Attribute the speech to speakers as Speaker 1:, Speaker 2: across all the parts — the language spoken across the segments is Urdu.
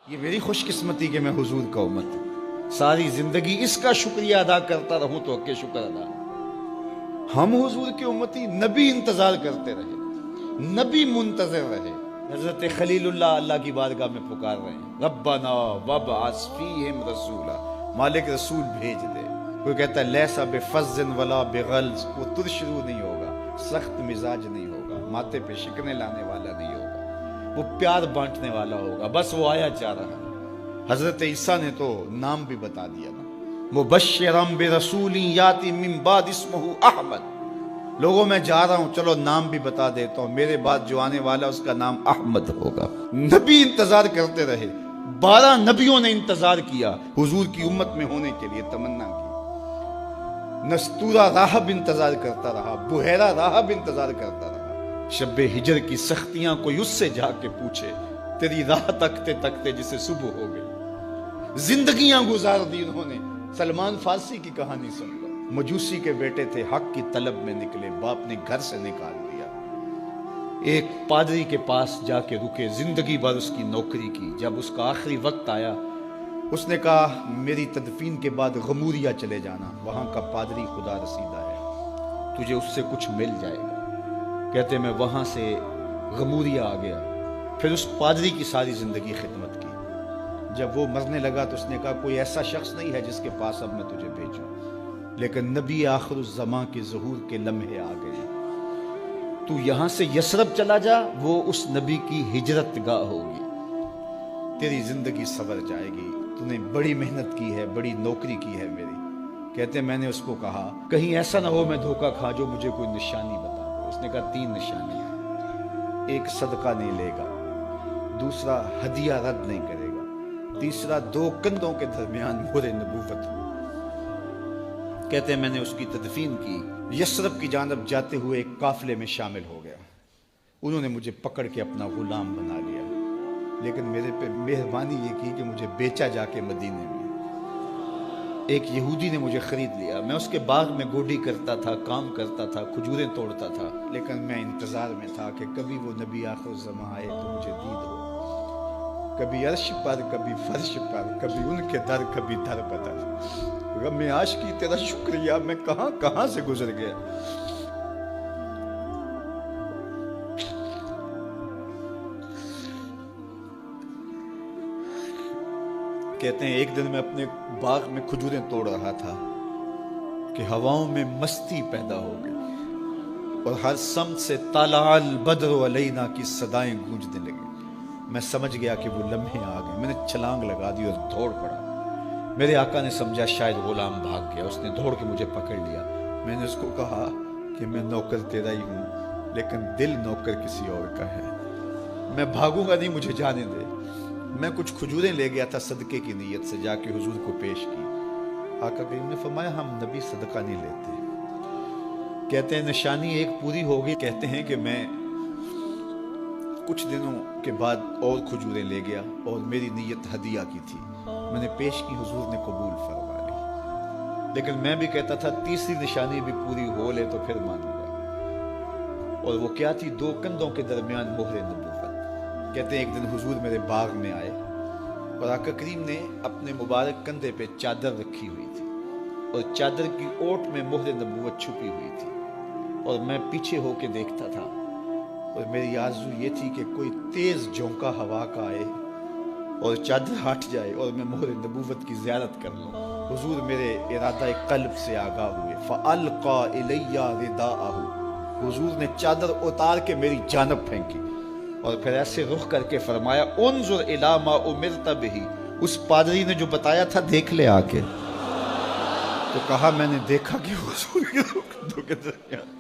Speaker 1: یہ میری خوش قسمتی کہ میں حضور کا امت ساری زندگی اس کا شکریہ ادا کرتا رہوں تو کہ شکر ادا ہم حضور کی امتی نبی انتظار کرتے رہے، نبی منتظر رہے۔ حضرت خلیل اللہ کی بارگاہ میں پکار رہے ہیں، ربنا وابعث فیہم رسولا، مالک رسول بھیج دے۔ کوئی کہتا ہے لیسا بفظ ولا بغلظ، وہ ترشرو نہیں ہوگا، سخت مزاج نہیں ہوگا، ماتھے پہ شکنے لانے والا نہیں ہوگا، وہ پیار بانٹنے والا ہوگا، بس وہ آیا جا رہا ہے۔ حضرت عیسیٰ نے تو نام بھی بتا دیا نا، مبشرم برسول یاتی من بعد اسمہ احمد، لوگوں میں جا رہا ہوں، چلو نام بھی بتا دیتا ہوں، میرے بعد جو آنے والا اس کا نام احمد ہوگا۔ نبی انتظار کرتے رہے، 12 نبیوں نے انتظار کیا حضور کی امت میں ہونے کے لیے، تمنا کی۔ نستورہ راہب انتظار کرتا رہا، بحیرہ راہب انتظار کرتا رہا۔ شب ہجر کی سختیاں کوئی اس سے جا کے پوچھے، تیری راہ تکتے تکتے جسے صبح ہو گئی۔ زندگیاں گزار دی انہوں نے۔ سلمان فارسی کی کہانی سن لو، مجوسی کے بیٹے تھے، حق کی طلب میں نکلے، باپ نے گھر سے نکال دیا، ایک پادری کے پاس جا کے رکے، زندگی بھر اس کی نوکری کی۔ جب اس کا آخری وقت آیا، اس نے کہا میری تدفین کے بعد غموریہ چلے جانا، وہاں کا پادری خدا رسیدہ ہے، تجھے اس سے کچھ مل جائے گا۔ کہتے میں وہاں سے غموریہ آ گیا، پھر اس پادری کی ساری زندگی خدمت کی۔ جب وہ مرنے لگا تو اس نے کہا کوئی ایسا شخص نہیں ہے جس کے پاس اب میں تجھے بھیجوں، لیکن نبی آخر الزماں کے ظہور کے لمحے آ گئے، تو یہاں سے یثرب چلا جا، وہ اس نبی کی ہجرت گاہ ہوگی، تیری زندگی سنور جائے گی، تو نے بڑی محنت کی ہے، بڑی نوکری کی ہے میری۔ کہتے میں نے اس کو کہا کہیں ایسا نہ ہو میں دھوکہ کھا جو مجھے کوئی نشانی بتا۔ اس نے کہا 3 نشانیاں، ایک صدقہ نہیں لے گا، دوسرا ہدیہ رد نہیں کرے گا، تیسرا 2 کندھوں کے درمیان مہر نبوت ہو۔ کہتے ہیں میں نے اس کی تدفین کی، یثرب کی جانب جاتے ہوئے ایک قافلے میں شامل ہو گیا، انہوں نے مجھے پکڑ کے اپنا غلام بنا لیا، لیکن میرے پہ مہربانی یہ کی کہ مجھے بیچا جا کے مدینے میں۔ ایک یہودی نے مجھے خرید لیا، میں اس کے باغ میں گوڈی کرتا تھا، کام کرتا تھا، کھجوریں توڑتا تھا، لیکن میں انتظار میں تھا کہ کبھی وہ نبی آخر الزماں آئے تو مجھے دید ہو، کبھی عرش پر، کبھی فرش پر، کبھی ان کے در، کبھی در بدر۔ غم عاشقی تیرا شکریہ، میں کہاں کہاں سے گزر گیا۔ کہتے ہیں ایک دن میں اپنے باغ میں کھجوریں توڑ رہا تھا کہ ہواؤں میں مستی پیدا ہو گئی اور ہر سمت سے طلع البدر علینا کی صدائیں گونجنے لگیں۔ میں سمجھ گیا کہ وہ لمحے آ گئے، میں نے چھلانگ لگا دی اور دوڑ پڑا۔ میرے آقا نے سمجھا شاید غلام بھاگ گیا، اس نے دوڑ کے مجھے پکڑ لیا۔ میں نے اس کو کہا کہ میں نوکر تیرا ہی ہوں، لیکن دل نوکر کسی اور کا ہے، میں بھاگوں گا نہیں، مجھے جانے دے۔ میں کچھ کھجوریں لے گیا تھا صدقے کی نیت سے، جا کے حضور کو پیش کی۔ آقا کریم نے فرمایا ہم نبی صدقہ نہیں لیتے۔ کہتے ہیں نشانی ایک پوری ہو گئی، کہتے ہیں کہ میں کچھ دنوں کے بعد اور کھجوریں لے گیا اور میری نیت ہدیہ کی تھی، میں نے پیش کی، حضور نے قبول فرما لی۔ لیکن میں بھی کہتا تھا تیسری نشانی بھی پوری ہو لے تو پھر مانوں گا، اور وہ کیا تھی؟ 2 کندھوں کے درمیان مہر نبوت۔ کہتے ہیں ایک دن حضور میرے باغ میں آئے اور آقا کریم نے اپنے مبارک کندھے پہ چادر رکھی ہوئی تھی اور چادر کی اوٹ میں مہر نبوت چھپی ہوئی تھی، اور میں پیچھے ہو کے دیکھتا تھا، اور میری آرزو یہ تھی کہ کوئی تیز جھونکا ہوا کا آئے اور چادر ہٹ جائے اور میں مہر نبوت کی زیارت کر لوں۔ حضور میرے ارادہ قلب سے آگاہ ہوئے، فَأَلْقَى إِلَيَّ رِدَاءَهُ، حضور نے چادر اتار کے میری جانب پھینکی اور پھر ایسے رخ کر کے فرمایا انظر الی ما امرت بہ، اس پادری نے جو بتایا تھا دیکھ لے آ کے۔ تو کہا میں نے دیکھا کہ حضور کے دو کے درمیان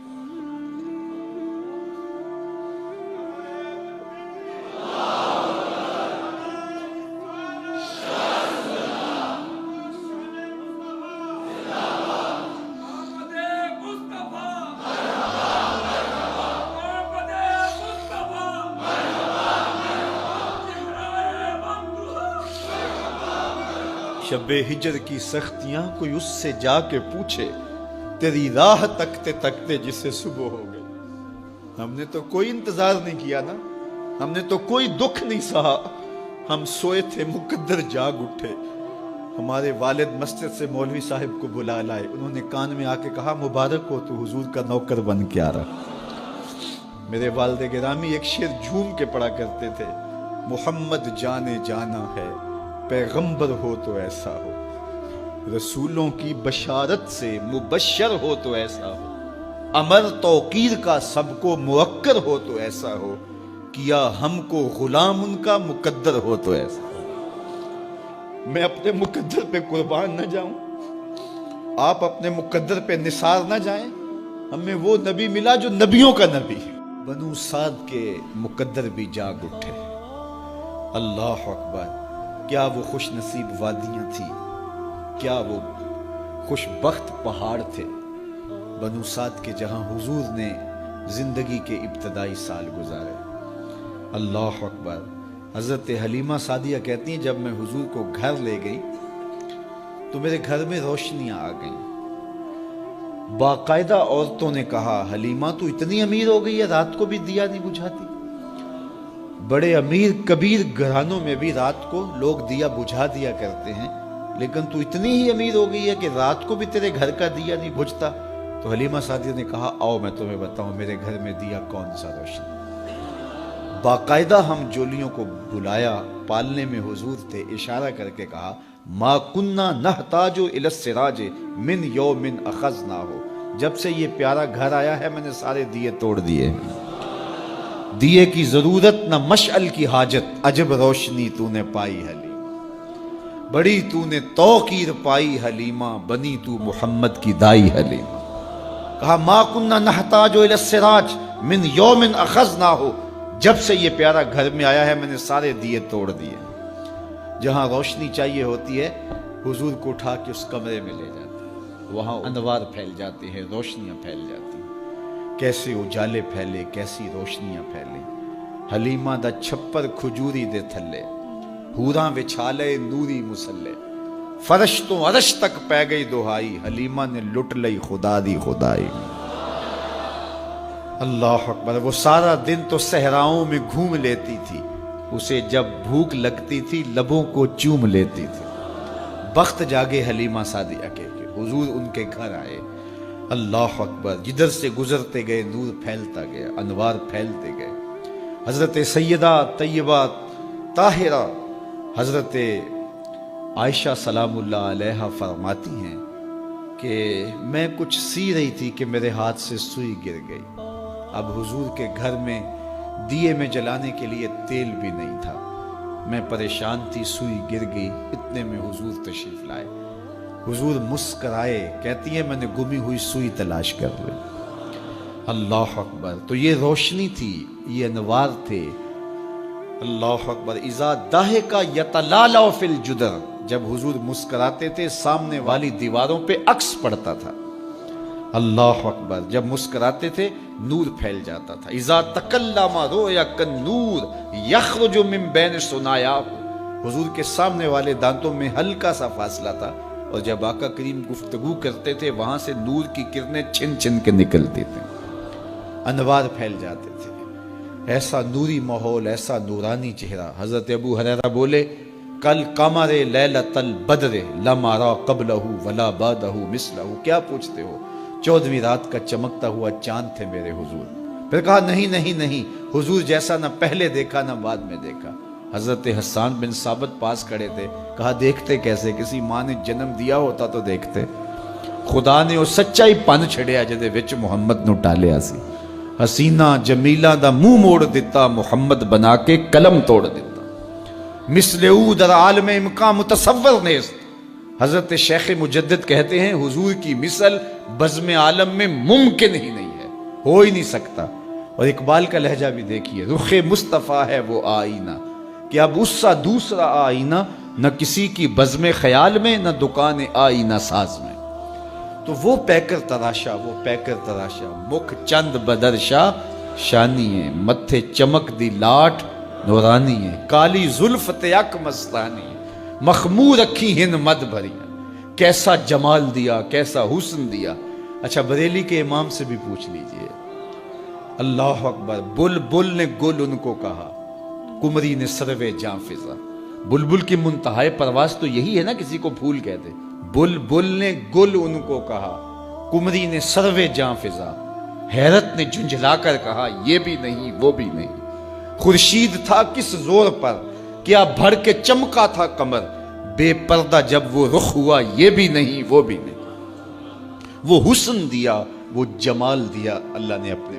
Speaker 1: شب ہجر کی سختیاں کوئی اس سے جا کے پوچھے، تیری راہ تکتے تکتے جسے صبح ہو گئی۔ ہم نے تو کوئی انتظار نہیں کیا نا، ہم نے تو کوئی دکھ نہیں سہا، ہم سوئے تھے مقدر جاگ اٹھے. ہمارے والد مسجد سے مولوی صاحب کو بلا لائے. انہوں نے کان میں آ کے کہا مبارک ہو تو حضور کا نوکر بن کے آ رہا. میرے والد گرامی ایک شعر جھوم کے پڑھا کرتے تھے, محمد جانے جانا ہے پیغمبر ہو تو ایسا ہو, رسولوں کی بشارت سے مبشر ہو تو ایسا ہو, امر توقیر کا سب کو موکر ہو تو ایسا ہو, کیا ہم کو غلام ان کا مقدر ہو تو ایسا ہو. میں اپنے مقدر پہ قربان نہ جاؤں, آپ اپنے مقدر پہ نثار نہ جائیں. ہمیں وہ نبی ملا جو نبیوں کا نبی ہے. بنو سعد کے مقدر بھی جاگ اٹھے. اللہ اکبر, کیا وہ خوش نصیب وادیاں تھیں, کیا وہ خوش بخت پہاڑ تھے بنو سعد کے, جہاں حضور نے زندگی کے ابتدائی سال گزارے. اللہ اکبر. حضرت حلیمہ سعدیہ کہتی ہیں جب میں حضور کو گھر لے گئی تو میرے گھر میں روشنیاں آ گئیں. باقاعدہ عورتوں نے کہا حلیمہ تو اتنی امیر ہو گئی ہے رات کو بھی دیا نہیں بجھاتی. بڑے امیر کبیر گھرانوں میں بھی رات کو لوگ دیا بجھا دیا کرتے ہیں, لیکن تو اتنی ہی امیر ہو گئی ہے کہ رات کو بھی تیرے گھر کا دیا نہیں بجھتا. تو حلیمہ سعدیہ نے کہا آؤ میں تمہیں بتاؤں میرے گھر میں دیا کون سا روشن. باقاعدہ ہم جولیوں کو بلایا, پالنے میں حضور تھے, اشارہ کر کے کہا ما کننا نحتاج الی السراج من یوم اخذناہ, جب سے یہ پیارا گھر آیا ہے میں نے سارے دیے توڑ دیے. دیے کی ضرورت نہ مشعل کی حاجت, عجب روشنی تو نے پائی حلیمہ, بڑی تو نے توقیر پائی حلیمہ, بنی تو محمد کی دائی حلیمہ. کہا ما کننا نحتاج الی السراج من یوم اخذناہ, جب سے یہ پیارا گھر میں آیا ہے میں نے سارے دیے توڑ دیے. جہاں روشنی چاہیے ہوتی ہے حضور کو اٹھا کے اس کمرے میں لے جاتے ہیں, وہاں انوار پھیل جاتے ہیں, روشنیاں پھیل جاتی ہیں. کیسے اجالے پھیلے, کیسی روشنیاں پھیلیں. حلیمہ دا چھپر کھجوری دے تھلے, حوراں وچھالے نوری مسلے, فرش تو عرش تک پہ گئی دہائی, حلیمہ نے لٹ لئی خدا دی خدائی. اللہ اکبر. وہ سارا دن تو صحراؤں میں گھوم لیتی تھی, اسے جب بھوک لگتی تھی لبوں کو چوم لیتی تھی. بخت جاگے حلیمہ سعدیہ کے حضور ان کے گھر آئے. اللہ اکبر. جدھر سے گزرتے گئے نور پھیلتا گیا, انوار پھیلتے گئے. حضرت سیدہ طیبہ طاہرہ حضرت عائشہ سلام اللہ علیہا فرماتی ہیں کہ میں کچھ سی رہی تھی کہ میرے ہاتھ سے سوئی گر گئی. اب حضور کے گھر میں دیے میں جلانے کے لیے تیل بھی نہیں تھا. میں پریشان تھی, سوئی گر گئی. اتنے میں حضور تشریف لائے. حضور مسکرائے, کہتی ہے میں نے گمی ہوئی سوئی تلاش کر لی. اللہ اکبر. تو یہ روشنی تھی, یہ انوار تھے. اللہ اکبر. اذا ضحک یتلالع فی الجدر, جب حضور مسکراتے تھے سامنے والی دیواروں پہ عکس پڑتا تھا. اللہ اکبر. جب مسکراتے تھے نور پھیل جاتا تھا. اذا تکلم رؤیا کالنور یخرج من بین ثنایا, حضور کے سامنے والے دانتوں میں ہلکا سا فاصلہ تھا, اور جب آقا کریم گفتگو کرتے تھے وہاں سے نور کی کرنیں چھن چھن کے نکلتی تھیں, انوار پھیل جاتے تھے. ایسا نوری ماحول, ایسا نورانی چہرہ. حضرت ابو ہریرہ بولے کل قمر لیلۃ البدر لم ارى قبلہ ولا بعدہ مثلہ. کیا پوچھتے ہو, 14ویں رات کا چمکتا ہوا چاند تھے میرے حضور. پھر کہا نہیں نہیں نہیں, حضور جیسا نہ پہلے دیکھا نہ بعد میں دیکھا. حضرت حسان بن ثابت پاس کھڑے تھے. کہا دیکھتے کیسے, کسی ماں نے جنم دیا ہوتا تو دیکھتے. خدا نے وہ سچا ہی پن چھڑیا جدے وچ محمد نو ٹالیا سی. حسینہ جمیلہ دا منہ موڑ دیتا, محمد بنا کے قلم توڑ دیتا. مثل او در عالم امکان متصور نیست. حضرت شیخ مجدد کہتے ہیں حضور کی مثل بزم عالم میں ممکن ہی نہیں ہے, ہو ہی نہیں سکتا. اور اقبال کا لہجہ بھی دیکھیے, رخ مصطفیٰ ہے وہ آئینہ کہ اب اس سا دوسرا آئینہ, نہ کسی کی بزم خیال میں نہ دکان آئینہ ساز میں. تو وہ پیکر تراشا, وہ پیکر تراشا, مکھ چند بدرشا شانی ہے, متھے چمک دی لاٹ نورانی ہے, کالی زلف تیک مستانی ہے, مخمور رکھی ہن مد بھریاں. کیسا جمال دیا, کیسا حسن دیا. اچھا بریلی کے امام سے بھی پوچھ لیجئے. اللہ اکبر. بل بل نے گل ان کو کہا, کمری نے سروے جاں فضا. بلبل کی منتہائے پرواز تو یہی ہے نا، کسی کو پھول کہتے۔ بلبل نے گل ان کو کہا، کمری نے سروے جاں فضا، حیرت نے جھنجھلا کر کہا یہ بھی نہیں وہ بھی نہیں۔ خورشید تھا کس زور پر، کیا بھر کے چمکا تھا قمر، بے پردہ جب وہ رخ ہوا یہ بھی نہیں وہ بھی نہیں۔ وہ حسن دیا وہ جمال دیا اللہ نے اپنے